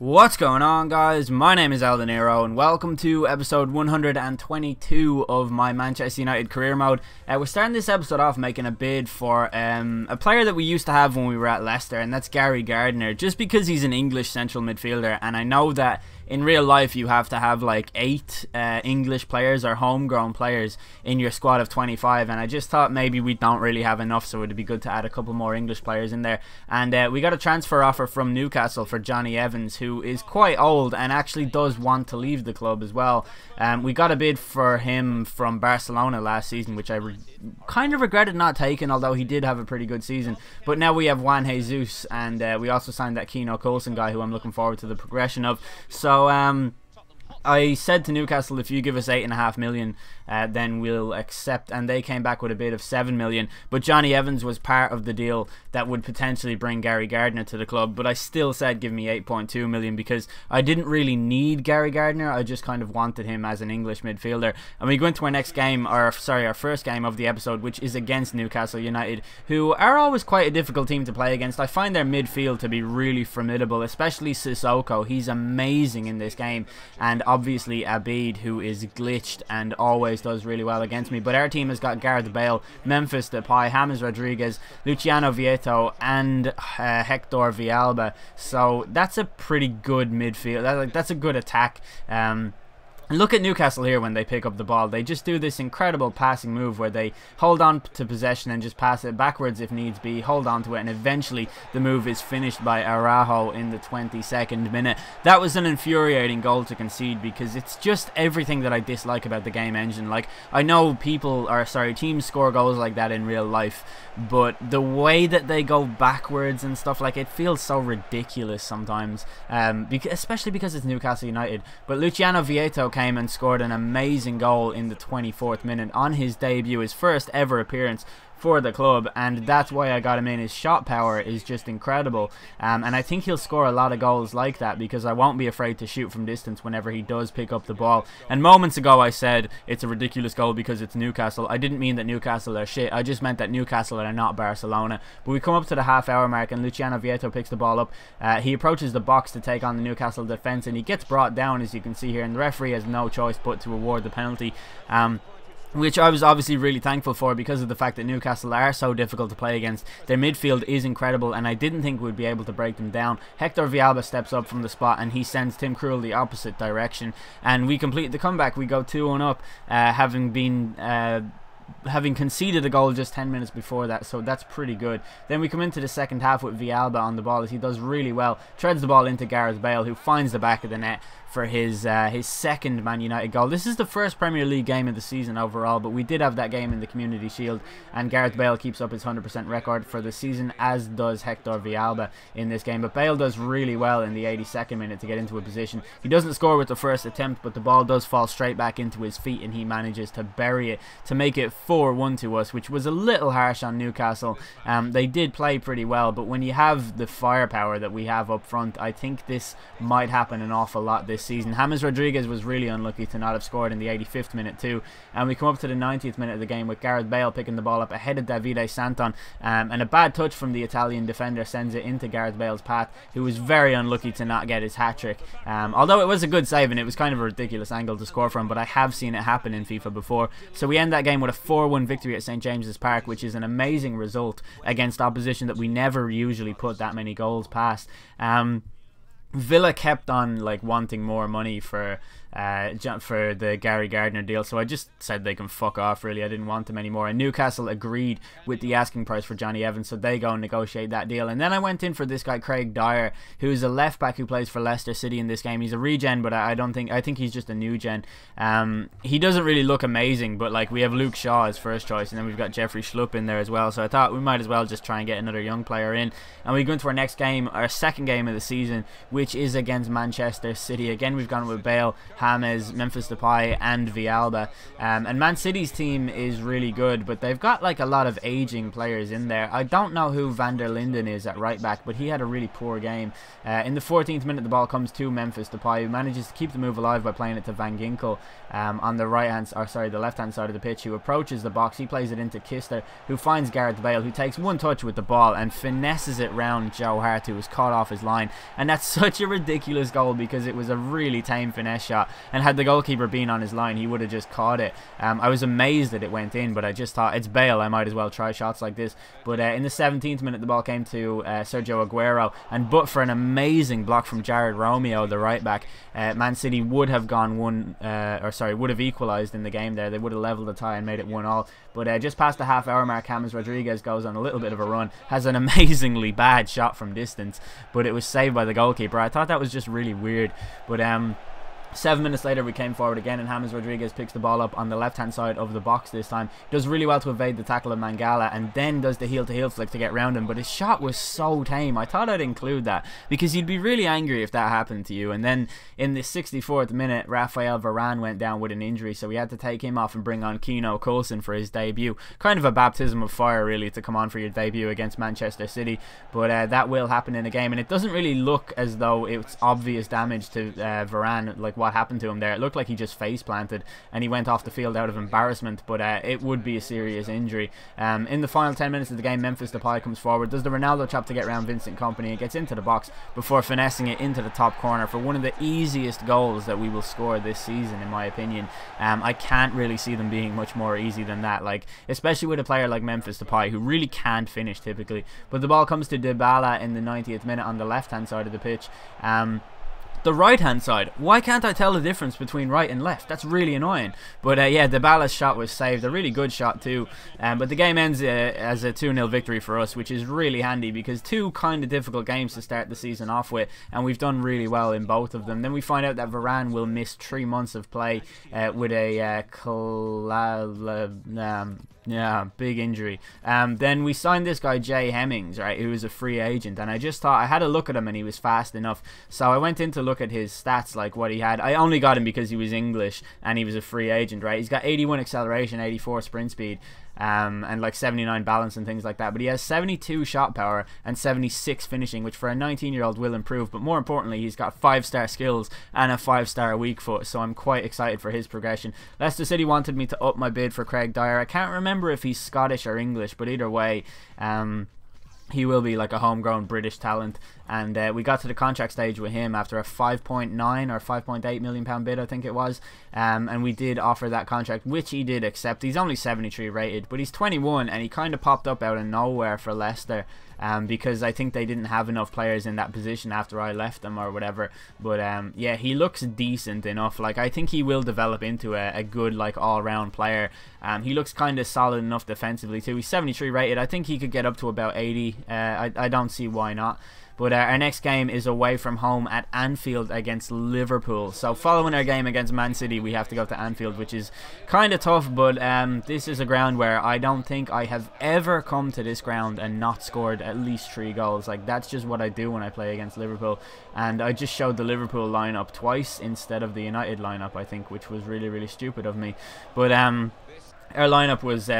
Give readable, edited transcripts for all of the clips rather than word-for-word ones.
What's going on, guys? My name is Eldeniro and welcome to episode 122 of my Manchester United career mode. We're starting this episode off making a bid for a player that we used to have when we were at Leicester, and that's Gary Gardner, just because he's an English central midfielder. And I know that in real life you have to have like 8 English players or homegrown players in your squad of 25, and I just thought maybe we don't really have enough, so it'd be good to add a couple more English players in there. And we got a transfer offer from Newcastle for Jonny Evans, who is quite old and actually does want to leave the club as well. We got a bid for him from Barcelona last season, which I kind of regretted not taking, although he did have a pretty good season. But now we have Juan Jesus, and we also signed that Keno Coulson guy, who I'm looking forward to the progression of. So I said to Newcastle, if you give us 8.5 million, then we'll accept, and they came back with a bid of 7 million. But Jonny Evans was part of the deal that would potentially bring Gary Gardner to the club, but I still said give me 8.2 million because I didn't really need Gary Gardner. I just kind of wanted him as an English midfielder. And we go into our next game, our first game of the episode, which is against Newcastle United, who are always quite a difficult team to play against. I find their midfield to be really formidable, especially Sissoko. He's amazing in this game, and obviously Abid, who is glitched and always does really well against me. But our team has got Gareth Bale, Memphis Depay, James Rodriguez, Luciano Vieto, and Hector Villalba. So that's a pretty good midfield. That's a good attack. Look at Newcastle here when they pick up the ball. They just do this incredible passing move where they hold on to possession and just pass it backwards if needs be, hold on to it, and eventually the move is finished by Araujo in the 22nd minute. That was an infuriating goal to concede because it's just everything that I dislike about the game engine. Like, I know teams score goals like that in real life, but the way that they go backwards and stuff, like, it feels so ridiculous sometimes, especially because it's Newcastle United. But Luciano Vieto came and scored an amazing goal in the 24th minute on his debut, his first ever appearance for the club, and that's why I got him in. His shot power is just incredible, and I think he'll score a lot of goals like that because I won't be afraid to shoot from distance whenever he does pick up the ball. And moments ago I said it's a ridiculous goal because it's Newcastle. I didn't mean that Newcastle are shit, I just meant that Newcastle are not Barcelona. But we come up to the half-hour mark and Luciano Vieto picks the ball up. He approaches the box to take on the Newcastle defence, and he gets brought down, as you can see here, and the referee has no choice but to award the penalty, which I was obviously really thankful for because of the fact that Newcastle are so difficult to play against. Their midfield is incredible, and I didn't think we'd be able to break them down. Hector Villalba steps up from the spot and he sends Tim Krul the opposite direction, and we complete the comeback. We go 2-1 up, having conceded a goal just 10 minutes before that, so that's pretty good. Then we come into the second half with Villalba on the ball, as he does really well, treads the ball into Gareth Bale, who finds the back of the net for his second Man United goal. This is the first Premier League game of the season overall, but we did have that game in the Community Shield, and Gareth Bale keeps up his 100% record for the season, as does Hector Villalba in this game. But Bale does really well in the 82nd minute to get into a position. He doesn't score with the first attempt, but the ball does fall straight back into his feet, and he manages to bury it to make it 4-1 to us, which was a little harsh on Newcastle. They did play pretty well, but when you have the firepower that we have up front, I think this might happen an awful lot this season. James Rodriguez was really unlucky to not have scored in the 85th minute too, and we come up to the 90th minute of the game with Gareth Bale picking the ball up ahead of Davide Santon, and a bad touch from the Italian defender sends it into Gareth Bale's path, who was very unlucky to not get his hat-trick, although it was a good save and it was kind of a ridiculous angle to score from, but I have seen it happen in FIFA before. So we end that game with a 4-1 victory at St James's Park, which is an amazing result against opposition that we never usually put that many goals past. Villa kept on wanting more money for the Gary Gardner deal, so I just said they can fuck off, really. I didn't want them anymore, and Newcastle agreed with the asking price for Jonny Evans, so they go and negotiate that deal. And then I went in for this guy Craig Dyer, who's a left back who plays for Leicester City in this game. He's a regen, but I think he's just a new gen. He doesn't really look amazing, but we have Luke Shaw as first choice, and then we've got Jeffrey Schlupp in there as well, so I thought we might as well just try and get another young player in. And we go into our next game, our second game of the season, which is against Manchester City. Again, we've gone with Bale, James, Memphis Depay, and Villalba. And Man City's team is really good, but they've got a lot of aging players in there. I don't know who Van der Linden is at right back, but he had a really poor game. In the 14th minute, the ball comes to Memphis Depay, who manages to keep the move alive by playing it to Van Ginkel on the the left-hand side of the pitch, who approaches the box. He plays it into Kister, who finds Gareth Bale, who takes one touch with the ball and finesses it round Joe Hart, who was caught off his line. And that's such such a ridiculous goal because it was a really tame finesse shot, and had the goalkeeper been on his line, he would have just caught it. I was amazed that it went in, but I just thought, it's Bale, I might as well try shots like this. But in the 17th minute, the ball came to Sergio Aguero, and but for an amazing block from Jared Romeo, the right back, Man City would have gone would have equalised in the game there. They would have levelled the tie and made it 1-1. But just past the half-hour mark, James Rodriguez goes on a little bit of a run, has an amazingly bad shot from distance, but it was saved by the goalkeeper. I thought that was just really weird. But 7 minutes later, we came forward again, and James Rodriguez picks the ball up on the left-hand side of the box this time. Does really well to evade the tackle of Mangala, and then does the heel-to-heel flick to get round him. But his shot was so tame. I thought I'd include that, because you'd be really angry if that happened to you. And then in the 64th minute, Rafael Varane went down with an injury, so we had to take him off and bring on Keano Coulson for his debut. Kind of a baptism of fire, really, to come on for your debut against Manchester City. But that will happen in a game, and it doesn't really look as though it's obvious damage to Varane, like what happened to him there. It looked like he just face planted and he went off the field out of embarrassment, but it would be a serious injury. In the final 10 minutes of the game, Memphis Depay comes forward, does the Ronaldo chop to get around Vincent Kompany, and gets into the box before finessing it into the top corner for one of the easiest goals that we will score this season, in my opinion. I can't really see them being much more easy than that, like, especially with a player like Memphis Depay, who really can't finish typically. But the ball comes to Dybala in the 90th minute on the left hand side of the pitch. The right hand side, why can't I tell the difference between right and left? That's really annoying. But yeah, Dybala's shot was saved, a really good shot too. But the game ends as a 2-0 victory for us, which is really handy, because two kind of difficult games to start the season off with, and we've done really well in both of them. Then we find out that Varane will miss 3 months of play with a big injury. Then we signed this guy Jay Hemmings, right, who was a free agent, and I just thought, I had a look at him and he was fast enough, so I went in to look at his stats, like what he had. I only got him because he was English and he was a free agent, right? He's got 81 acceleration, 84 sprint speed, and like 79 balance and things like that, but he has 72 shot power and 76 finishing, which for a 19-year-old will improve. But more importantly, he's got 5-star skills and a 5-star weak foot, so I'm quite excited for his progression. Leicester City wanted me to up my bid for Craig Dyer. I can't remember if he's Scottish or English, but either way, he will be like a homegrown British talent, and we got to the contract stage with him after a 5.9 or 5.8 million pound bid, I think it was, and we did offer that contract, which he did accept. He's only 73 rated, but he's 21, and he kind of popped up out of nowhere for Leicester, because I think they didn't have enough players in that position after I left them or whatever. But yeah, he looks decent enough. Like, I think he will develop into a good, like, all-round player. He looks kind of solid enough defensively too. He's 73 rated. I think he could get up to about 80. I don't see why not. But our next game is away from home at Anfield against Liverpool. So following our game against Man City, we have to go to Anfield, which is kind of tough. But this is a ground where I don't think I have ever come to this ground and not scored at least 3 goals. Like, that's just what I do when I play against Liverpool. And I just showed the Liverpool lineup twice instead of the United lineup, I think, which was really, really stupid of me. But our lineup was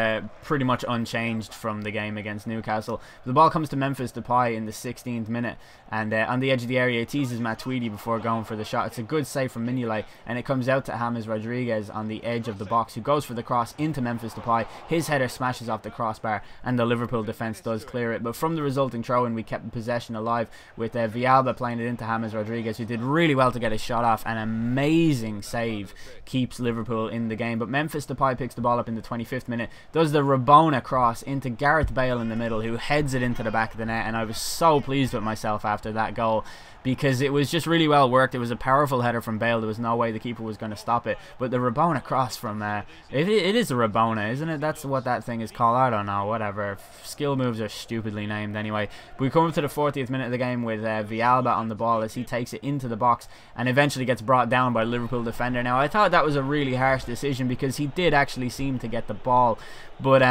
pretty much unchanged from the game against Newcastle. The ball comes to Memphis Depay in the 16th minute, and on the edge of the area, it teases Matuidi before going for the shot. It's a good save from Mignolet, and it comes out to James Rodriguez on the edge of the box, who goes for the cross into Memphis Depay. His header smashes off the crossbar, and the Liverpool defence does clear it. But from the resulting throw-in, we kept possession alive with Villalba playing it into James Rodriguez, who did really well to get his shot off. An amazing save keeps Liverpool in the game. But Memphis Depay picks the ball up in the 25th minute, does the Rabona cross into Gareth Bale in the middle, who heads it into the back of the net, and I was so pleased with myself after that goal, because it was just really well worked. It was a powerful header from Bale. There was no way the keeper was going to stop it. But the Rabona cross from it is a Rabona, isn't it? That's what that thing is called. I don't know, whatever. Skill moves are stupidly named anyway. But we come up to the 40th minute of the game with Villalba on the ball as he takes it into the box and eventually gets brought down by a Liverpool defender. Now, I thought that was a really harsh decision, because he did actually seem to get the ball, but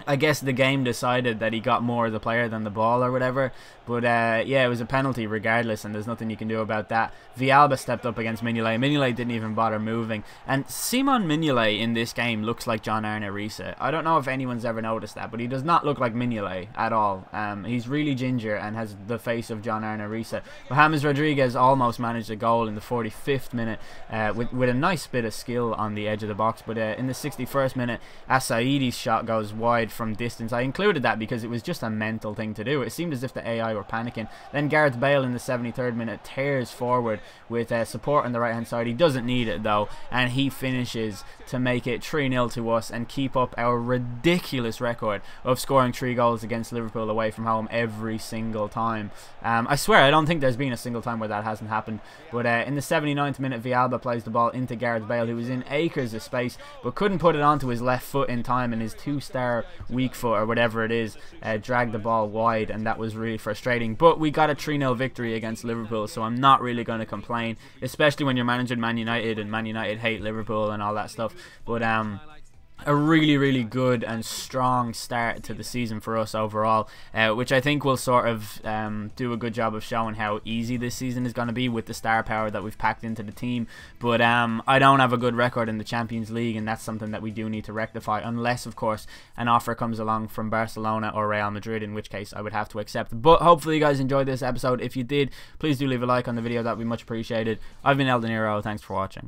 I guess the game decided that he got more of the player than the ball or whatever. But yeah, it was a penalty regardless, and there's nothing you can do about that. Villalba stepped up against Mignolet. Mignolet didn't even bother moving. And Simon Mignolet in this game looks like John Arne Riise. I don't know if anyone's ever noticed that, but he does not look like Mignolet at all. He's really ginger and has the face of John Arne Riise. But James Rodriguez almost managed a goal in the 45th minute with a nice bit of skill on the edge of the box. But in the 61st minute, Asaidi's shot goes wide from distance. I included that because it was just a mental thing to do. It seemed as if the AI were panicking. Then Gareth Bale in the 73rd minute tears forward with support on the right hand side. He doesn't need it though, and he finishes to make it 3-0 to us and keep up our ridiculous record of scoring 3 goals against Liverpool away from home every single time. I swear I don't think there's been a single time where that hasn't happened. But in the 79th minute, Villalba plays the ball into Gareth Bale, who was in acres of space but couldn't put it onto his left foot in time, and his 2-star weak foot or whatever it is dragged the ball wide, and that was really frustrating. But we got a 3-0 victory against Liverpool, so I'm not really going to complain, especially when you're managing Man United and Man United hate Liverpool and all that stuff. But a really good and strong start to the season for us overall, which I think will sort of do a good job of showing how easy this season is going to be with the star power that we've packed into the team. But I don't have a good record in the Champions League, and that's something that we do need to rectify, unless of course an offer comes along from Barcelona or Real Madrid, in which case I would have to accept. But hopefully you guys enjoyed this episode. If you did, please do leave a like on the video, that would be much appreciated. I've been El Dinero, thanks for watching.